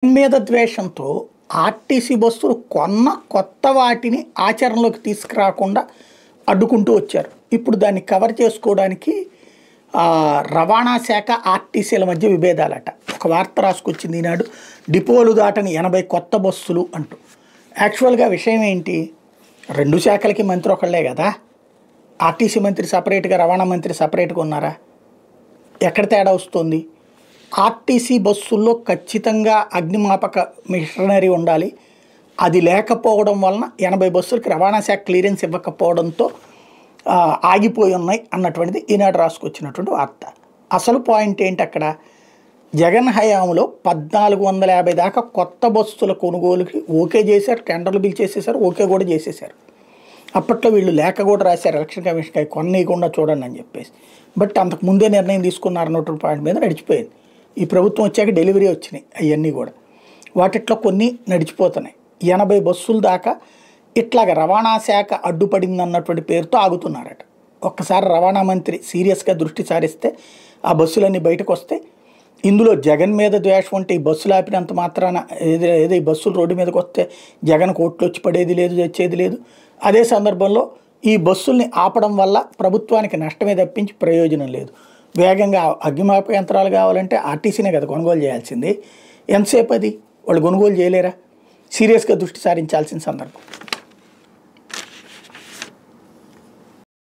మీద ద్వేషంతో ఆర్టీసీ బస్సులు కొన్న కొత్త వాటిని ఆచరణలోకి తీసుకురాకుండా అడ్డుకుంటూ వచ్చారు. ఇప్పుడు దాన్ని కవర్ చేసుకోవడానికి రవాణా శాఖ ఆర్టీసీల మధ్య విభేదాలట. ఒక వార్త రాసుకొచ్చింది ఈనాడు, డిపోలు దాటని 80 కొత్త బస్సులు అంటూ. యాక్చువల్గా విషయం ఏంటి, రెండు శాఖలకి మంత్రి ఒకళ్ళే కదా. ఆర్టీసీ మంత్రి సపరేట్గా, రవాణా మంత్రి సపరేట్గా ఉన్నారా? ఎక్కడ తేడా వస్తుంది? ఆర్టీసీ బస్సుల్లో ఖచ్చితంగా అగ్నిమాపక మిషనరీ ఉండాలి. అది లేకపోవడం వలన 80 బస్సులకి రవాణా శాఖ క్లియరెన్స్ ఇవ్వకపోవడంతో ఆగిపోయి ఉన్నాయి అన్నటువంటిది ఈనాడు రాసుకొచ్చినటువంటి వార్త. అసలు పాయింట్ ఏంటి అక్కడ, జగన్ హయాంలో 1450 దాకా కొత్త బస్సుల కొనుగోలుకి ఓకే చేశారు, టెండర్లు పిలిచేసేసారు, ఓకే కూడా చేసేసారు. అప్పట్లో వీళ్ళు లేఖ కూడా రాశారు ఎలక్షన్ కమిషన్కి కొనీయకుండా చూడండి అని చెప్పేసి. బట్ అంతకు ముందే నిర్ణయం తీసుకున్నారు అన్నటువంటి పాయింట్ మీద నడిచిపోయింది. ఈ ప్రభుత్వం వచ్చాక డెలివరీ వచ్చినాయి అవన్నీ కూడా, వాటిట్లో కొన్ని నడిచిపోతున్నాయి. 80 బస్సుల దాకా ఇట్లాగ రవాణా శాఖ అడ్డుపడింది అన్నటువంటి పేరుతో ఆగుతున్నారట. ఒక్కసారి రవాణా మంత్రి సీరియస్గా దృష్టి సారిస్తే ఆ బస్సులన్నీ బయటకు వస్తే, ఇందులో జగన్ మీద ద్వేషం ఉంటే ఈ బస్సులు ఆపినంత మాత్రాన ఏదో ఈ బస్సులు రోడ్డు మీదకి వస్తే జగన్ కోట్లు వచ్చి పడేది లేదు, తెచ్చేది లేదు. అదే సందర్భంలో ఈ బస్సుల్ని ఆపడం వల్ల ప్రభుత్వానికి నష్టమే తప్పించి ప్రయోజనం లేదు. వేగంగా అగ్నిమాపక యంత్రాలు కావాలంటే ఆర్టీసీనే కదా కొనుగోలు చేయాల్సింది. ఎంతసేపు అది వాళ్ళు కొనుగోలు చేయలేరా? సీరియస్గా దృష్టి సారించాల్సిన సందర్భం.